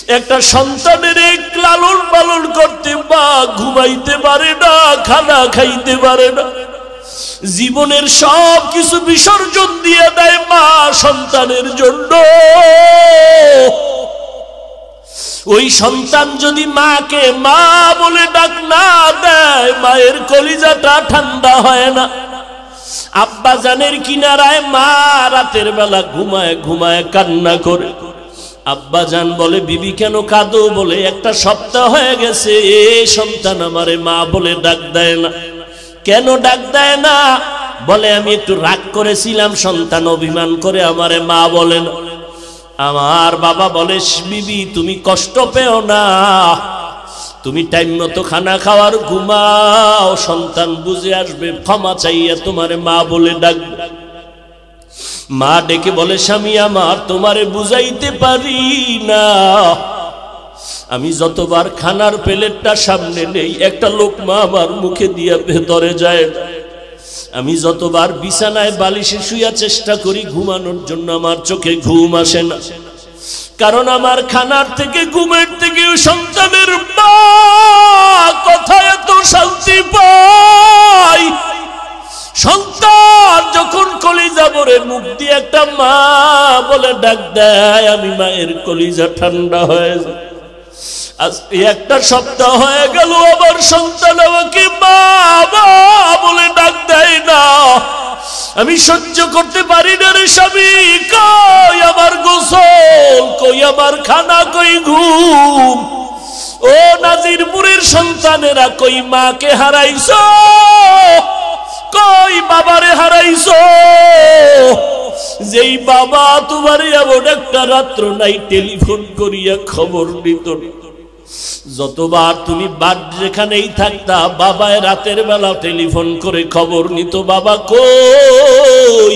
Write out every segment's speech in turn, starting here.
একটা সন্তানের লালন পালন করতে মা ঘুমাইতে পারে না, খানা খাইতে পারে না, জীবনের সব কিছু বিসর্জন দিয়ে দেয় মা সন্তানের জন্য। ওই সন্তান যদি মাকে মা বলে ডাক না দেয়, মায়ের কলিজাটা ঠান্ডা হয় না। আব্বা জানের কিনারায় মা রাতের বেলা ঘুমায় ঘুমায় কান্না করে। আব্বা জান বলে, বিবি কেন কাঁদো? বলে, একটা সপ্তাহ হয়ে গেছে এ সন্তান আমারে মা বলে ডাক দেয় না। কেন ডাক দেয় না? বলে, আমি একটু রাগ করেছিলাম, সন্তান অভিমান করে আমারে মা বলে না। আমার বাবা বলে, বিবি তুমি কষ্ট পেও না, তুমি টাইম মতো খানা খাওয়ার ঘুমাও, সন্তান বুঝে আসবে, ক্ষমা চাইয়া তোমারে মা বলে ডাকবে। মা ডেকে বলে, স্বামী আমার, তোমারে বুঝাইতে পারি না, আমি যতবার খানার প্লেটটা সামনে নেই একটা লোকমা আমার মুখে দিয়া ভেতরে যায়। আমি যতবার বিছানায় বালিশে শুয়া চেষ্টা করি ঘুমানোর জন্য, আমার চোখে ঘুম আসে না। কারণ আমার খানার থেকে, ঘুমের থেকে সন্তানের মা কথা এত শান্তি পাই। সন্তান যখন কলিজা ভরে মুখ দিয়ে একটা মা বলে ডাক দেয়, আমি মায়ের কলিজা ঠান্ডা হয়ে যায়। আজকে একটা সপ্তাহ হয়ে গেল আমার সন্তান আমাকে মা বলে ডাক দেয় না। আমি সহ্য করতে পারি না রে স্বামী। কই আমার গোসল, কই আমার খানা, কই ঘুম? ও নাজিরপুরের সন্তানেরা, কই মাকে হারাইছো, কই বাবারে হারাইছো? যেই বাবা তোমার এমন একটা রাত্র নাই টেলিফোন করিয়া খবর নিত। যতবার তুমি যেখানেই থাকতা, বাবায় রাতের বেলা টেলিফোন করে খবর নিত, বাবা কই,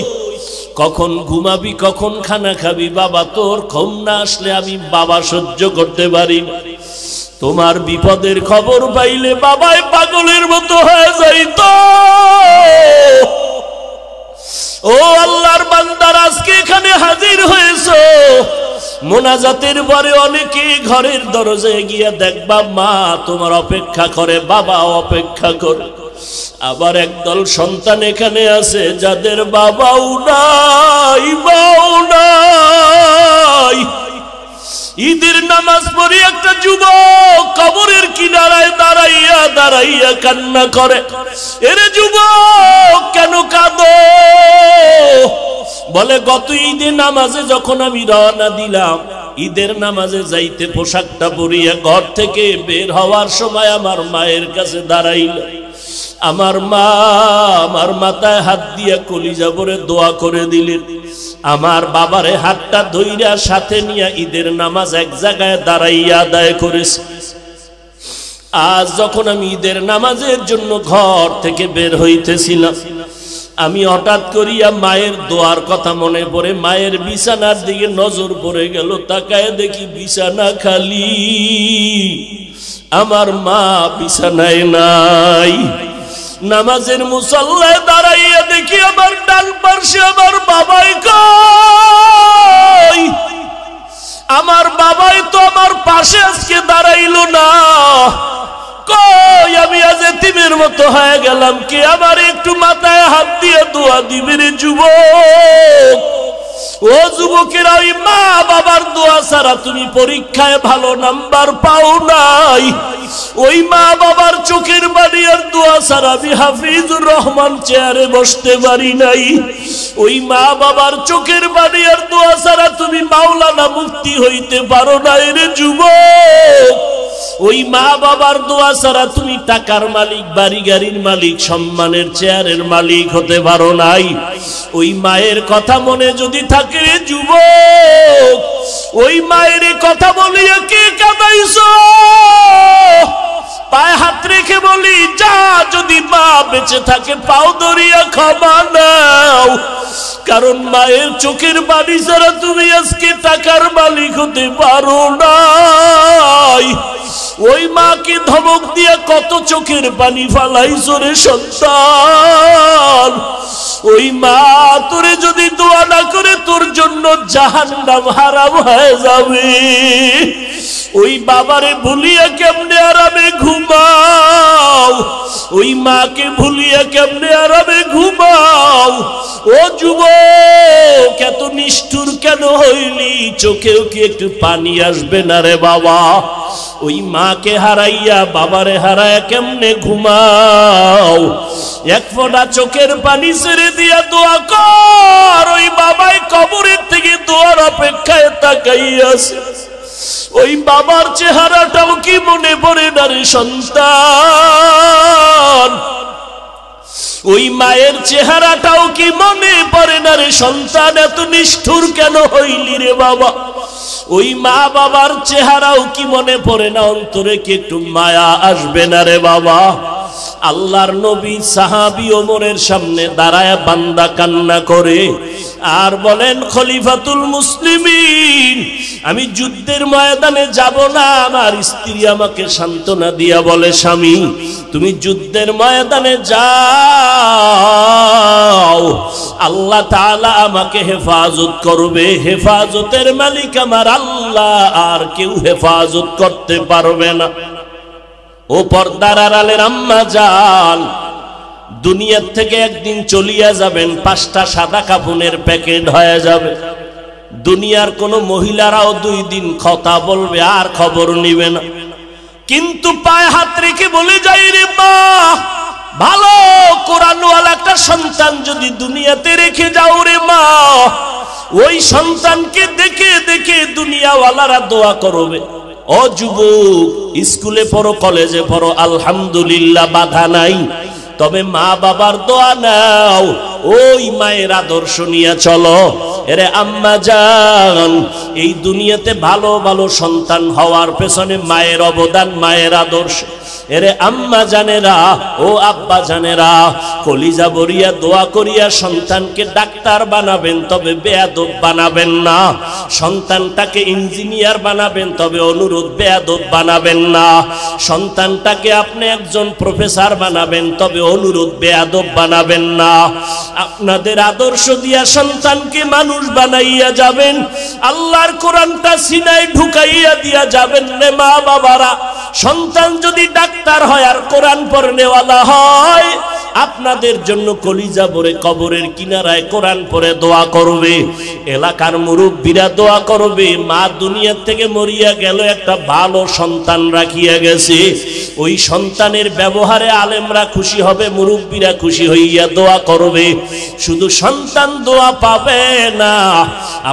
কখন ঘুমাবি, কখন খানা খাবি? বাবা তোর ঘুম না আসলে আমি বাবা সহ্য করতে পারি না। তোমার বিপদের খবর পাইলে বাবায় পাগলের মতো হয়ে যাইত। ও আল্লাহর বান্দার, আজকে এখানে হাজির হয়েছো, মোনাজাতের পরে অনেকে ঘরের দরজায় গিয়া দেখবা মা তোমার অপেক্ষা করে, বাবা অপেক্ষা করে। আবার একদল সন্তান এখানে আছে যাদের বাবাও নাই, মাও নাই। ঈদের নামাজ পড়ে একটা যুবক কবরের কিনারায় দাঁড়াইয়া দাঁড়াইয়া কান্না করে, এরে যুবক কেন কাঁদো? বলে, গত ঈদের নামাজে যখন আমি রওনা দিলাম, ঈদের নামাজে যাইতে পোশাকটা পরিয়া ঘর থেকে বের হওয়ার সময় আমার মায়ের কাছে দাঁড়াইল। আমার মা আমার মাথায় হাত দিয়া কলিজা ভরে দোয়া করে দিলেন। আমার বাবারে হাতটা ধইরা সাথে নিয়ে ঈদের নামাজ এক জায়গায় দাঁড়াইয়া আদায় করেছে। আজ যখন আমি ঈদের নামাজের জন্য ঘর থেকে বের হইতেছিলাম, আমি হঠাৎ করিয়া মায়ের দোয়ার কথা মনে পড়ে মায়ের বিছানার দিকে নজর পড়ে গেল। তাকায় দেখি বিছানা খালি, আমার মা বিছানায় নাই। নামাজের মুসল্লায় দাঁড়াইয়া দেখি আমার ডান পাশে আমার বাবাই কই? আমার বাবাই তো আমার পাশে আজকে দাঁড়াইল না। কই আমি আজ এতিমের মতো হয়ে গেলাম। কে আমার একটু মাথায় হাত দিয়ে দোয়া দিবে রে যুবক? ও যুবকেরা, ওই মা বাবার দোয়া ছাড়া তুমি পরীক্ষায় ভালো নাম্বার পাও নাই। ওই মা বাবার চোখের বাড়ি আর দোয়া ছাড়া আমি হাফিজুর রহমান চেয়ারে বসতে পারি নাই। ওই মা বাবার চোখের বাড়ি আর দোয়া ছাড়া তুমি মাওলানা মুফতি হইতে পারো না রে যুবক। ওই মা বাবার দোয়া ছাড়া তুমি টাকার মালিক, বাড়ি গাড়ির মালিক, সম্মানের চেয়ারের মালিক হতে পারো নাই। ওই মায়ের কথা মনে যদি থাকে রে যুবক, ওই মায়ের কথা বলিয়া কে কাঁদাইছো? পায়ে হাত রেখে বলি, যা যদি মা বেঁচে থাকে পাও ধরিয়া ক্ষমা নাও। কারণ মায়ের চোখের পানি ছাড়া তুমি আজকে টাকার মালিক হতে পারো নাই। ওই মাকে ধমক দিয়া কত চোখের পানি ফালাইছো রে সন্তান। ওই মা তোরে যদি দোয়া না করে তোর জন্য জাহান্নাম হারাম হয়ে যাবে। ওই বাবারে ভুলিয়া কেমনে আরামে ঘুমাও, ওই মাকে ভুলিয়া কেমনে আরামে ঘুমাও। ও যুবক, এত নিষ্ঠুর কেন হইলি? চোখেও কি একটু পানি আসবে না রে বাবা? ওই মাকে হারাইয়া বাবারে হারাইয়া কেমনে ঘুমাও? এক ফোঁটা চোখের পানি ছেড়ে দিয়া দোয়া কর। ওই বাবাই কবরের থেকে দোয়ার অপেক্ষায় তাকাইয়াছে। ওই বাবার চেহারাটাও কি মনে পড়ে না রে সন্তান? ওই মায়ের চেহারাটাও কি মনে পড়ে না রে সন্তান? এত নিষ্ঠুর কেন হইলি রে বাবা? ওই মা বাবার চেহারাও কি মনে পড়ে না? অন্তরে কি একটু মায়া আসবে না রে বাবা? আল্লাহর নবী সাহাবী ওমরের সামনে দাঁড়ায় বান্দা কান্না করে আর বলেন, খলিফাতুল মুসলিমিন, আমি যুদ্ধের ময়দানে যাব না। আমার স্ত্রী আমাকে সান্ত্বনা দিয়া বলে, স্বামী তুমি যুদ্ধের ময়দানে যাও, আল্লাহ তাআলা আমাকে হেফাজত করবে। হেফাজতের মালিক আমার আল্লাহ, আর কেউ হেফাজত করতে পারবে না। ও পর্দার আড়ালের আম্মা জান, দুনিয়ার থেকে একদিন চলিয়া যাবেন, 5টা সাদা কাফনের প্যাকেট হয়ে যাবে। দুনিয়ার কোন মহিলারাও 2 দিন কথা বলবে আর খবর নিবে না। কিন্তু পায়ে হাত রেখে বলে যাই রে মা, ভালো কোরআনওয়ালা একটা সন্তান যদি দুনিয়াতে রেখে যাও রে মা, ওই সন্তানকে দেখে দেখে দুনিয়াওয়ালারা দোয়া করবে। ও যুবক, স্কুলে পড়ো, কলেজে পড়ো, আলহামদুলিল্লাহ বাধা নাই, তবে মা বাবার দোয়া নাও, ওই মায়ের আদর্শ নিয়ে চলো। এরে আম্মা জান, এই দুনিয়াতে ভালো ভালো সন্তান হওয়ার পেছনে মায়ের অবদান, মায়ের আদর্শ। এরে আম্মা জানেরা, ও আব্বা জানেরা, কলিজা ভরিয়া দোয়া করিয়া সন্তানকে ডাক্তার বানাবেন, তবে বেয়াদব বানাবেন না। সন্তানটাকে ইঞ্জিনিয়ার বানাবেন, তবে অনুরোধ বেয়াদব বানাবেন না। সন্তানটাকে আপনি একজন প্রফেসর বানাবেন, তবে অনুরোধ বেয়াদব বানাবেন না। আপনাদের আদর্শ দিয়া সন্তানকে মানুষ বানাইয়া যাবেন, আল্লাহর কোরআনটা সিনায় ঢুকাইয়া দিয়া যাবেন রে মা বাবারা। সন্তান যদি ডাক্তার হয় আর কোরআন পড়নেওয়ালা হয়, আপনাদের জন্য কলিজা ভরে কবরের কিনারায় কোরআন পড়ে দোয়া করবে, এলাকার মুরব্বীরা দোয়া করবে। মা দুনিয়া থেকে মরিয়া গেল, একটা ভালো সন্তান রাখিয়া গেছে, ওই সন্তানের ব্যবহারে আলেমরা খুশি হবে, মুরব্বীরা খুশি হইয়া দোয়া করবে। শুধু সন্তান দোয়া পাবে না,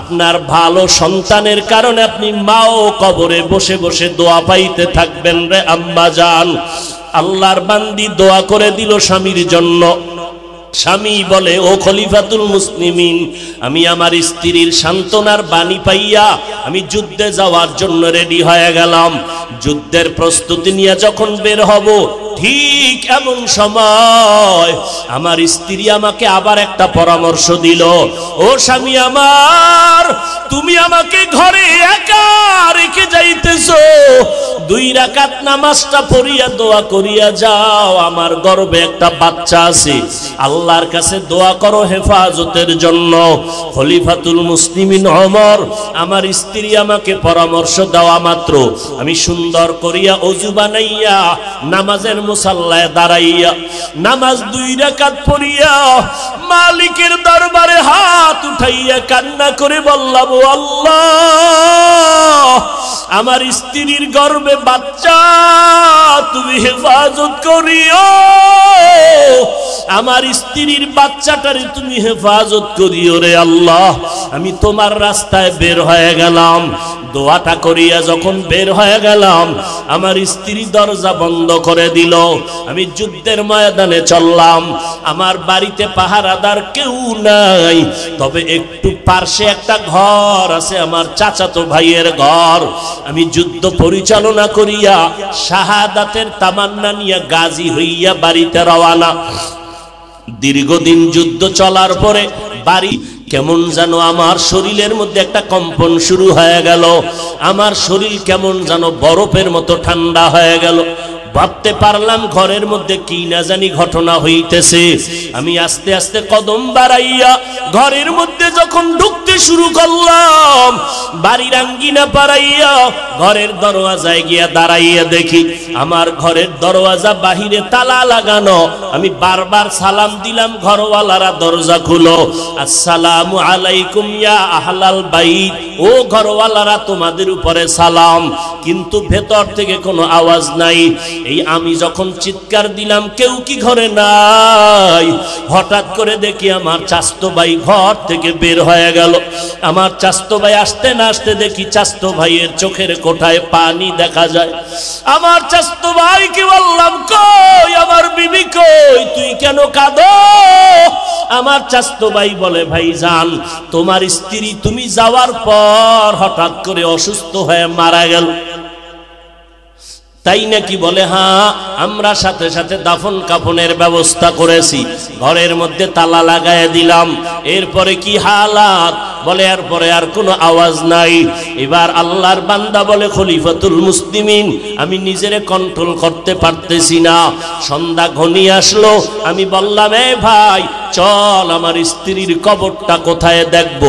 আপনার ভালো সন্তানের কারণে আপনি মাও কবরে বসে বসে দোয়া পাইতে থাকবেন রে আম্মা জান। আল্লাহর বান্দি দোয়া করে দিল স্বামীর জন্য। স্বামী বলে, ও খলিফাতুল মুসলিমিন, আমি আমার স্ত্রীর সান্ত্বনার বাণী পাইয়া আমি যুদ্ধে যাওয়ার জন্য রেডি হয়ে গেলাম। যুদ্ধের প্রস্তুতি নিয়ে যখন বের হব, ঠিক এমন সময় আমার স্ত্রী আমাকে আবার একটা পরামর্শ দিল, ও স্বামী আমার, তুমি আমাকে ঘরে একা রেখে যাইতেছো, 2 রাকাত নামাজটা পড়িয়া দোয়া করিয়া যাও, আমার গর্ভে একটা বাচ্চা আছে, আল্লাহর কাছে দোয়া করো হেফাজতের জন্য। খলিফাতুল মুসলিমিন ওমর, আমার স্ত্রী আমাকে পরামর্শ দেওয়া মাত্র আমি সুন্দর করিয়া ওযু বানাইয়া নামাজের মুসাল্লায় দাঁড়াইয়া নামাজ 2 রাকাত পড়িয়া মালিকের দরবারে হাত উঠাইয়া কান্না করে বললাম, ও আল্লাহ, আমার স্ত্রীর গর্ভে বাচ্চা, তুমি হেফাজত করিও, আমার স্ত্রীর বাচ্চাটারে তুমি হেফাজত করিও রে আল্লাহ। আমি তোমার রাস্তায় বের হয়ে গেলাম। দোয়াটা করিয়া যখন বের হয়ে গেলাম, আমার স্ত্রী দরজা বন্ধ করে দিল। আমি যুদ্ধের ময়দানে চললাম। আমার বাড়িতে পাহারাদার কেউ নাই, তবে একটু পার্শ্বে একটা ঘর আছে, আমার চাচাতো ভাইয়ের ঘর। আমি যুদ্ধ পরিচালনা করিয়া শাহাদাতের তামান্না নিয়ে গাজী হইয়া বাড়িতে রওয়ানা। দীর্ঘদিন যুদ্ধ চলার পরে বাড়ি কেমন যেন আমার শরীরের মধ্যে একটা কম্পন শুরু হয়ে গেল। আমার শরীর কেমন যেন বরফের মতো ঠান্ডা হয়ে গেল। ভাবতে পারলাম ঘরের মধ্যে কি না জানি ঘটনা হইতেছে। আমি আস্তে আস্তে কদম বাড়াইয়া ঘরের মধ্যে যখন ঢুকতে শুরু করলাম, বাড়ির আঙ্গিনা পাড়াইয়া ঘরের দরওয়াজায় গিয়া দাঁড়াইয়া দেখি আমার ঘরের দরওয়াজা বাহিরে তালা লাগানো। আমি বারবার সালাম দিলাম, ঘরওয়ালারা দরজা খুলো, আসসালামু আলাইকুম ইয়া আহলাল বাইত, ও ঘরওয়ালারা তোমাদের উপরে সালাম। কিন্তু ভেতর থেকে কোনো আওয়াজ নাই। এই আমি যখন চিৎকার দিলাম কেউ কি ঘরে নাই, হঠাৎ করে দেখি আমার চাচতো ভাই ঘর থেকে বের হয়ে গেল। আমার চাচতো ভাই আসতে না আসতে দেখি চাচতো ভাইয়ের চোখের কোঠায় পানি দেখা যায়। আমার চাচতো ভাইকে বললাম, কই আমার বিবি কই, তুই কেন কাঁদো? আমার চাচতো ভাই বলে, ভাইজান তোমার স্ত্রী তুমি যাওয়ার পর হঠাৎ করে অসুস্থ হয়ে মারা গেল। তাই নাকি? বলে হ্যাঁ, আমরা সাথে সাথে দাফন কাফনের ব্যবস্থা করেছি, ঘরের মধ্যে তালা লাগায় দিলাম। এরপরে কি হালাত? বলে এরপরে আর কোনো আওয়াজ নাই। এবার আল্লাহর বান্দা বলে, খলিফাতুল মুসলিমিন আমি নিজেরে কন্ট্রোল করতে পারতেছি না। সন্ধ্যা ঘনিয়ে আসলো, আমি বললাম, এ ভাই চল আমার স্ত্রীর কবরটা কোথায় দেখব।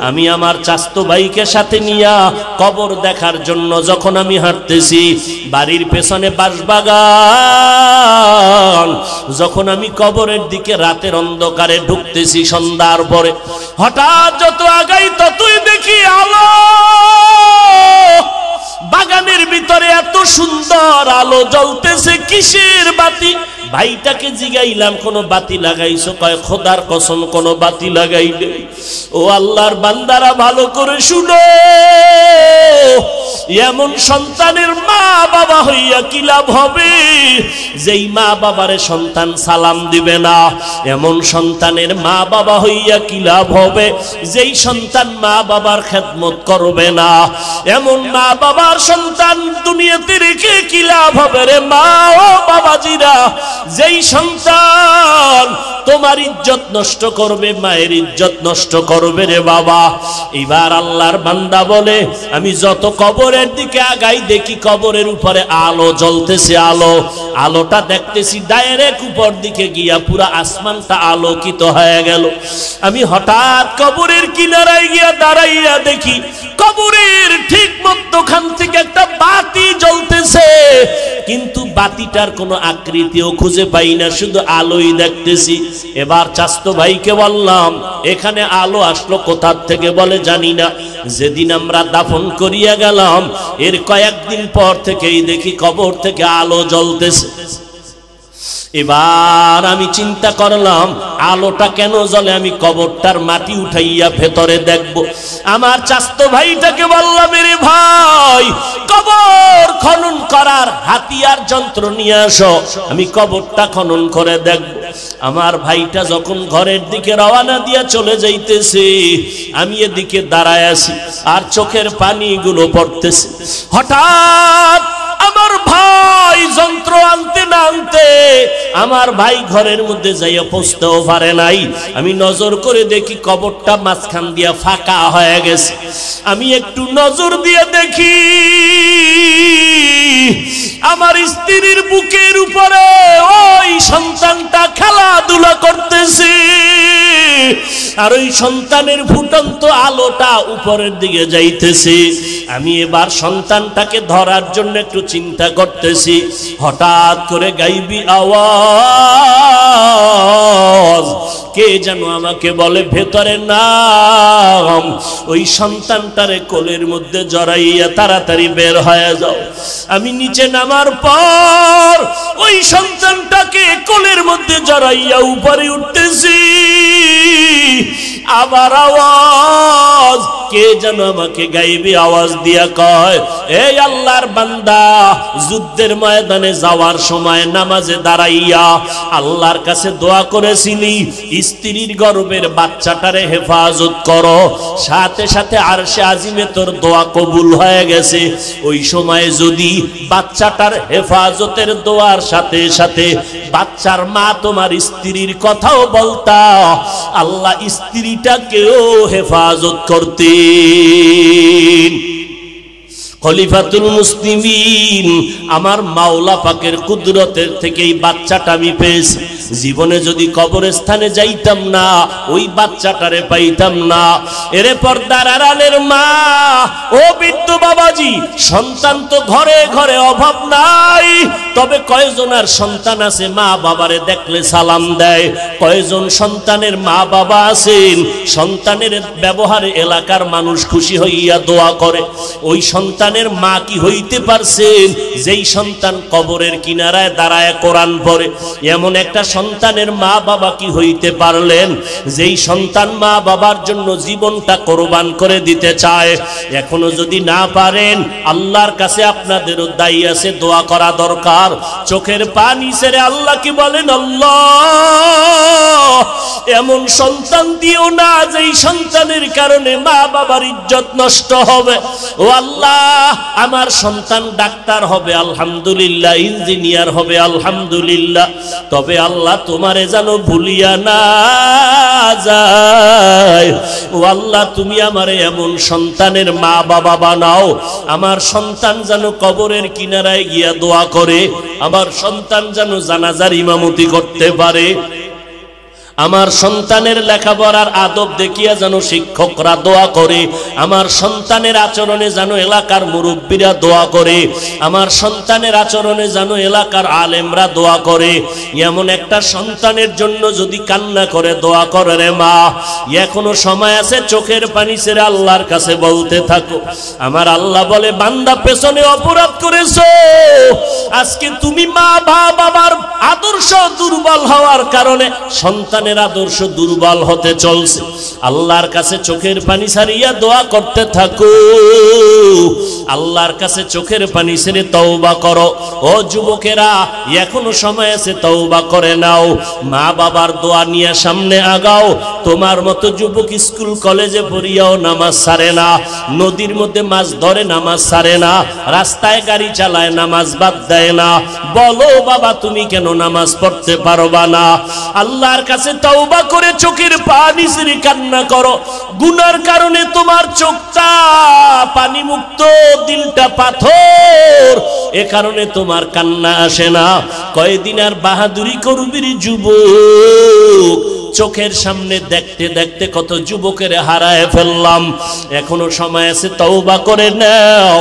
আমি আমার চাচতো ভাইকে সাথে নিয়া কবর দেখার জন্য যখন আমি হাঁটতেছি, বাড়ির পেছনে বাঁশবাগান, যখন আমি কবরের দিকে রাতের অন্ধকারে ঢুকতেছি সন্ধ্যার পরে, হঠাৎ যত আগাই ততই দেখি আলো। বাগানের ভিতরে এত সুন্দর আলো জ্বলতেছে, কিসের বাতি? ভাইটাকে জিগাইলাম, কোনো বাতি লাগাইছো? কয় খোদার কসম কোনো বাতি লাগাই নেই। ও আল্লাহর বান্দারা ভালো করে শুনো, এমন সন্তানের মা বাবা হইয়া কি লাভ হবে? যেই মা বাবারে সন্তান সালাম দিবে না, এমন সন্তানের মা বাবা হইয়া কি লাভ হবে? যেই সন্তান মা বাবার খেদমত করবে না, এমন মা বাবার সন্তান দুনিয়াতে রেখে কি লাভ হবে রে মা ও বাবাজিরা? যেই সন্তান তোমার ইজ্জত নষ্ট করবে, মায়ের ইজ্জত নষ্ট করবে রে বাবা। এবার আল্লাহর বান্দা বলে, আমি যত কবরের দিকে আগাই দেখি কবরের উপরে আলো জ্বলতেছে। আলোটা দেখতেছি ডাইরেক্ট উপর দিকে গিয়া পুরা আসমানটা আলোকিত হয়ে গেল। আমি হঠাৎ কবরের কিনারায় গিয়া দাঁড়াইয়া দেখি কবরের ঠিক মধ্যখান থেকে একটা বাতি জ্বলতেছে, কিন্তু বাতিটার কোনো আকৃতিও খুঁজে পাই না, শুধু আলোই দেখতেছি। এবার চাচতো ভাইকে বললাম, এখানে আলো আসলো কোথা থেকে? বলে জানি না। যেদিন আমরা দাফন করিয়া গেলাম এর কয়েকদিন পর থেকেই দেখি কবর থেকে আলো জ্বলতেছে। এবার আমি চিন্তা করলাম আলোটা কেন জ্বলে, আমি কবরটার মাটি উঠাইয়া ভেতরে দেখব। আমার চাচতো ভাইটাকে বললাম, রে ভাই কবর খনন করার হাতিয়ার যন্ত্র নিয়ে আসো, আমি কবরটা খনন করে দেখব। আমার ভাইটা যখন ঘরের দিকে রওনা দিয়া চলে যাইতেছে, আমি এদিকে দাঁড়ায় আছি আর চোখের পানিগুলো পড়তেছে। হঠাৎ আমার ভাই যন্ত্র আনতে না আনতে আমার ভাই ঘরের মধ্যে যাইয়া পৌঁছতেও পারে নাই। আমি নজর করে দেখি কবরটা মাঝখান দিয়া ফাঁকা হয়ে গেছে। আমি একটু নজর দিয়ে দেখি আমার স্ত্রীর বুকের উপরে ওই সন্তানটা খেলাধুলা করতেছে, আর ওই সন্তানের ফুটন্ত আলোটা উপরের দিকে যাইতেছে। আমি এবার সন্তানটাকে ধরার জন্য একটু চিন্তা করতেছি, হঠাৎ করে গাইবি আওয়াজ কে যেন আমাকে বলে, ভেতরে নাম, ওই সন্তানটারে কোলের মধ্যে জড়াইয়া তাড়াতাড়ি বের হয়ে যাও। আমি নিচে নামার পর ওই সন্তানটাকে কোলের মধ্যে জড়াইয়া উপরে উঠতেছি, আবার আওয়াজ কে যেন আমাকে গাইবি আওয়াজ দিয়া কয়, এই আল্লাহর বান্দা যুদ্ধের ময়দানে যাওয়ার সময় নামাজে দাঁড়াইয়া আল্লাহর কাছে দোয়া করেছিলি স্ত্রীর গর্ভের বাচ্চাটারে হেফাজত করো, সাথে সাথে আরশে আজিমে তোর দোয়া কবুল হয়ে গেছে। ওই সময় যদি বাচ্চাটার হেফাজতের দোয়ার সাথে সাথে বাচ্চার মা তোমার স্ত্রীর কথাও বলতা, আল্লাহ স্ত্রীটাকেও হেফাজত করতেন। খলিফাতুল মুসলিমিন আমার মাওলা পাকের কুদরতের থেকে এই বাচ্চাটা আমি পেয়েছি। জীবনে যদি কবরস্থানে যাইতাম না, ওই বাচ্চাটারে পাইতাম না। এরে পর্দার আড়ালের মা, ও বৃদ্ধ বাবাজি, সন্তান তো ঘরে ঘরে অভাব নাই, তবে কয়জনের সন্তান আছে মা বাবারে দেখলে সালাম দেয়? কয়জন সন্তানের মা বাবা আছেন সন্তানের ব্যবহারে এলাকার মানুষ খুশি হইয়া দোয়া করে? ওই সন্তানের মা কি হইতে পারছেন যেই সন্তান কবরের কিনারায় দাঁড়ায় কোরআন পড়ে? এমন একটা সন্তানের মা বাবা কি হইতে পারলেন যেই সন্তান মা বাবার জন্য জীবনটা কোরবান করে দিতে চায়? এখনো যদি না পারেন, আল্লাহর কাছে আপনাদেরও দায়ী আছে, দোয়া করা দরকার। চোখের পানি ছেড়ে আল্লাহকে বলেন, আল্লাহ এমন সন্তান দিও না যেই সন্তানের কারণে মা বাবার ইজ্জত নষ্ট হবে। ও আল্লাহ, আমার সন্তান ডাক্তার হবে আলহামদুলিল্লাহ, ইঞ্জিনিয়ার হবে আলহামদুলিল্লাহ, তবে আল্লাহ তোমারে যেন ভুলিয়া না যায়। ও আল্লাহ, তুমি আমারে এমন সন্তানের মা বাবা বানাও, আমার সন্তান যেন কবরের কিনারায় গিয়া দোয়া করে, আমার সন্তান যেন জানাজার ইমামতি করতে পারে, আমার সন্তানের লেখাপড়ার আদব দেখিয়া যেন শিক্ষকরা দোয়া করে, আমার সন্তানের আচরণে যেন এলাকার মুরব্বীরা দোয়া করে, আমার সন্তানের আচরণে যেন এলাকার আলেমরা দোয়া করে। এমন একটা সন্তানের জন্য যদি কান্না করে দোয়া করে, রে মা এখনো সময় আছে, চোখের পানি ছেড়ে আল্লাহর কাছে বলতে থাকো। আমার আল্লাহ বলে, বান্দা পেছনে অপরাধ করেছো, আজকে তুমি মা বাবার আদর্শ দুর্বল হওয়ার কারণে সন্তানের আদর্শ দুর্বল হতে চলছে। আল্লাহর কাছে চোখের পানি ছাড়িয়া দোয়া করতে থাকো, আল্লাহর কাছে চোখের পানি ছেড়ে তওবা করো। ও যুবকেরা, এখনো সময় আছে, তওবা করে নাও, মা বাবার দোয়া নিয়ে সামনে আগাও। তোমার মতো যুবক স্কুল কলেজে পড়িয়াও নামাজ ছাড়ে না, নদীর মধ্যে মাছ ধরে নামাজ ছাড়ে না, রাস্তায় গাড়ি চালায় নামাজ বাদ দেয় না। বলো বাবা, তুমি কেন নামাজ পড়তে পারবা না? আল্লাহর কাছে তওবা করে চোখের পানি ছেড়ে কান্না করো। গুনার কারণে তোমার চোখটা পানি মুক্ত, দিলটা পাথর, এ কারণে তোমার কান্না আসে না। কয়দিন আর বাহাদুরি করবি রে যুবক? চোখের সামনে দেখতে দেখতে কত যুবকের হারায় ফেললাম। এখনো সময় আছে, তওবা করে নাও।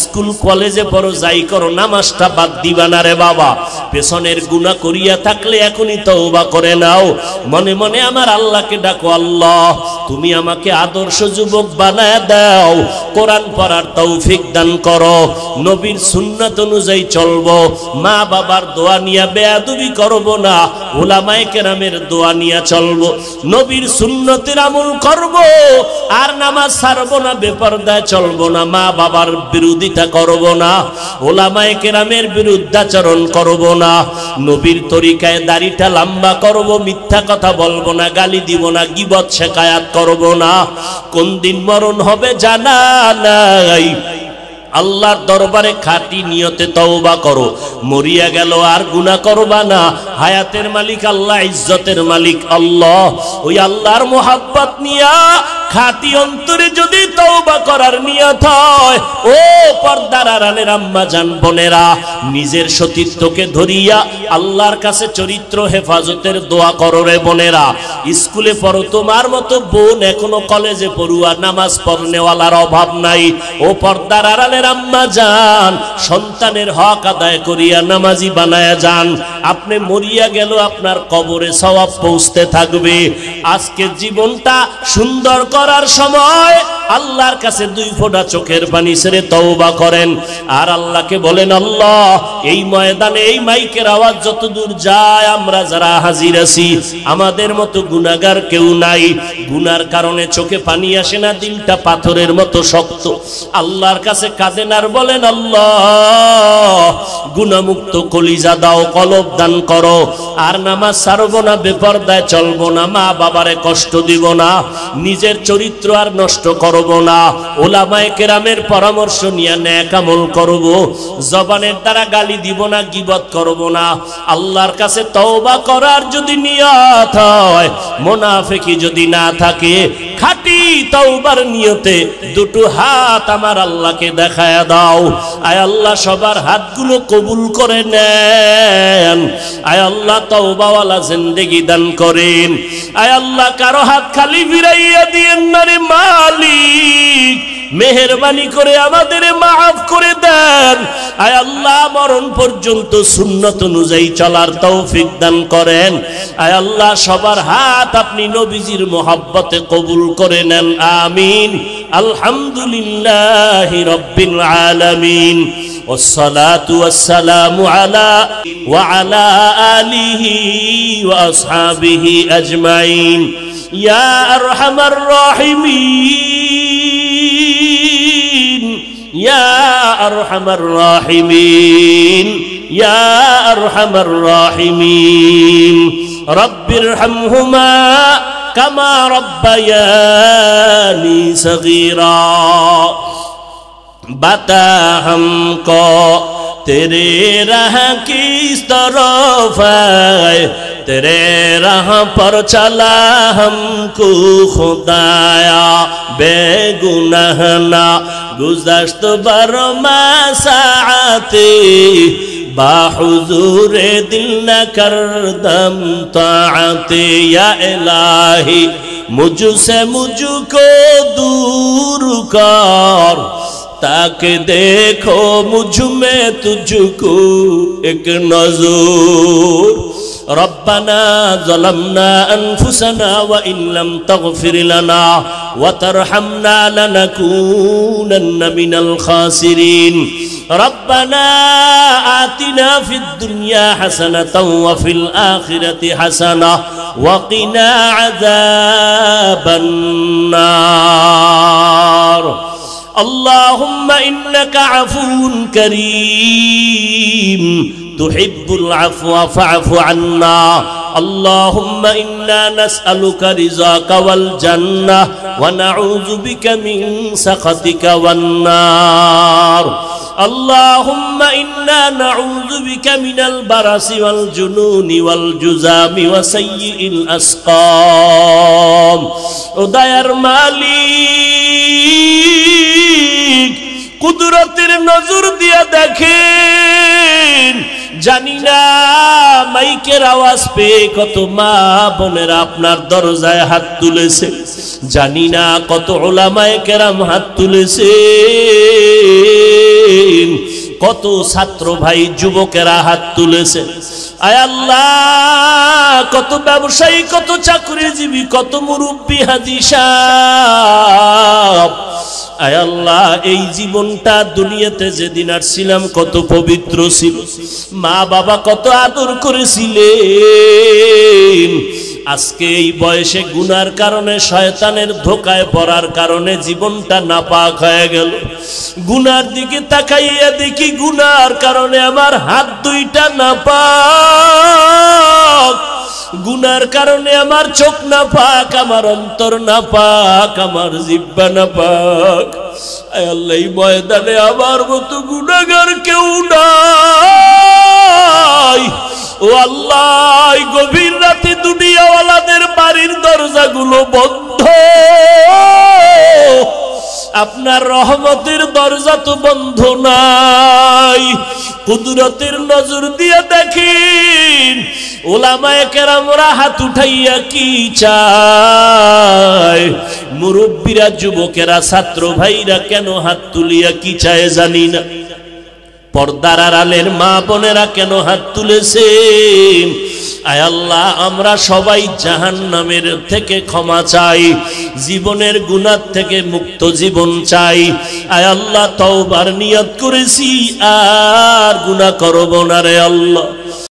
স্কুল কলেজে পড়ো, যাই করো, নামাজটা বাদ দিবা না রে বাবা। পেছনের গুনাহ করিয়া থাকলে এখনই তওবা করে নাও। মনে মনে আমার আল্লাহকে ডাকো, আল্লাহ তুমি আমাকে আদর্শ যুবক বানায় দাও, কোরআন পড়ার তৌফিক দান করো, নবীর সুন্নাত অনুযায়ী চলবো, মা বাবার দোয়া নিয়ে বেয়াদবি করব না, উলামায়ে কেরামের দোয়া নিয়ে চলবো, নবীর সুন্নতের আমল করব, আর নামাজ ছাড়বো না, বেপরদায় চলবো না, মা বাবার বিরোধিতা করব না, উলামায়ে কেরামের বিরুদ্ধাচরণ করব না, নবীর তরিকায় দাড়িটা লম্বা করব, মিথ্যা কথা বলবো না, গালি দিব না, গীবত শেখায়াত করব না। কোন দিন মরণ হবে জানা নাই। আল্লাহর দরবারে খাঁটি নিয়তে তওবা করো, মরিয়া গেল আর গুনাহ করবা না। হায়াতের মালিক আল্লাহ, ইজ্জতের মালিক আল্লাহ। ওই আল্লাহর মোহাব্বত নিয়া খাঁটি অন্তরে যদি তওবা করার নিয়ত হয়, ও পর্দার আড়ালের আম্মা জান বোনেরা, নিজের সতীত্বকে ধরিয়া আল্লাহর কাছে চরিত্র হেফাজতের দোয়া করো রে বোনেরা। স্কুলে পড়ো, তোমার মতো বোন এখনো কলেজে পড়ুয়া, নামাজ পড়নেওয়ালার অভাব নাই। ও পর্দার আড়ালের আম্মা জান, সন্তানের হক আদায় করিয়া নামাজি বানায়া যান। আপনি মরিয়া গেল, আপনার কবরে সওয়াব পৌঁছতে থাকবে। আজকে জীবনটা সুন্দর করার সময় আল্লাহর কাছে দুই ফোঁটা চোখের পানি ছেড়ে তওবা করেন, আর আল্লাহকে বলেন, আল্লাহ এই ময়দানে এই মাইকের আওয়াজ যত দূর যায়, আমরা যারা হাজির আছি, আমাদের মতো গুনাহগার কেউ নাই। গুনার কারণে চোখে পানি আসে না, দিলটা পাথরের মতো শক্ত। আল্লাহর কাছে কাঁদেন আর বলেন, আল্লাহ গুনাহমুক্ত কলিজা দাও, কলব দান করো, আর নামাজ ছাড়বো না, বেপরদায় চলবো না, মা বাবারে কষ্ট দিব না, নিজের চরিত্র আর নষ্ট করব না, উলামায়ে কেরামের পরামর্শ নিয়ে নেক আমল করব, জবানের দ্বারা গালি দিব না, গীবত করব না। আল্লাহর কাছে তওবা করার যদি নিয়ত হয়, মুনাফিকি যদি না থাকে, খাঁটি তওবার নিয়তে দুটো হাত আমার আল্লাহকে দেখায়া দাও। আয় আল্লাহ সবার হাতগুলো কবুল করে নেন। আয় আল্লাহ তওবাওয়ালা জিন্দেগি দান করেন। আয় আল্লাহ কারো হাত খালি ফিরাইয়া দিয়েন না রে মালিক, মেহেরবানি করে আমাদের মাফ করে দেন। আয় আল্লাহ মরণ পর্যন্ত সুন্নাত অনুযায়ী চলার তৌফিক দান করেন। আয় আল্লাহ সবার হাত আপনি নবীজির মোহাব্বতে কবুল করে নেন, আমিন। আলহামদুলিল্লাহি রাব্বিল আলামিন। والصلاة والسلام على وعلى آله وأصحابه أجمعين يا أرحم الراحمين يا أرحم الراحمين يا أرحم الراحمين رب ارحمهما كما ربياني صغيرا बता हमको तेरे राह किस तरफ है, तेरे राह पर चला हमको खुदाया बेगुनाह ना गुज़श्त बरमा साअते बाहुज़ूरे दिल न करदम ताअते या इलाही मुझसे मुझको दूर कर ताकि देखो मुझ में तुझको एक नज़र। रब्बना ज़लमना अनफुसना व इन लम तग़फिर लना व तरहमना लनकूनन्न मिनल खासिरीन। रब्बना आतिना फिद दुनिया हसनतन व फिल आखिरति हसना व क़िना अज़ाबन नार। اللهم إنك عفو كريم تحب العفو فاعف عنا। اللهم إنا نسألك رضاك والجنة ونعوذ بك من سخطك والنار। اللهم إنا نعوذ بك من البرص والجنون والجذام وسيء الأسقام। উদয়ের মালিক কুদরতের নজর দিয়া দেখেন, জানি না মাইকের আওয়াজ পেয়ে কত মা বোনেরা আপনার দরজায় হাত তুলেছে, জানি না কত উলামায়ে কেরাম হাত তুলেছে, কত ছাত্র ভাই যুবকেরা হাত তুলেছে। আয় আল্লাহ কত ব্যবসায়ী, কত চাকরিজীবী, কত মুরব্বী হাজী সাহেব। আয় আল্লাহ এই জীবনটা দুনিয়াতে যেদিন আসছিলাম কত পবিত্র ছিল, মা বাবা কত আদর করেছিলেন। আজকে এই বয়সে গুনার কারণে শয়তানের ধোকায় পড়ার কারণে জীবনটা নাপাক হয়ে গেল। গুনার দিকে তাকাইয়া দেখি গুনার কারণে আমার হাত দুইটা নাপাক, গুনার কারণে আমার চোখ নাপাক, আমার অন্তর নাপাক, আমার জিহ্বা নাপাক। আয় আল্লাহ এই ময়দানে আমার মতো গুনাহগার কেউ নাই। ও আল্লাহ গভীর রাতে দুনিয়াওয়ালাদের বাড়ির দরজাগুলো বন্ধ, আপনার রহমতের দরজা তো বন্ধ নাই। কুদরতের নজর দিয়ে দেখেন উলামায়ে কেরামরা হাত উঠাইয়া কি চায়, মুরব্বীরা যুবকেরা ছাত্র ভাইরা কেন হাত তুলিয়া কি চায় জানি না। পর্দার আড়ালের মা বোনেরা কেন হাত তুলেছেন। আয় আল্লাহ আমরা সবাই জাহান্নামের থেকে ক্ষমা চাই, জীবনের গুনাহ থেকে মুক্ত জীবন চাই। আয় আল্লাহ তওবার নিয়ত করেছি আর গুনাহ করব না রে আল্লাহ।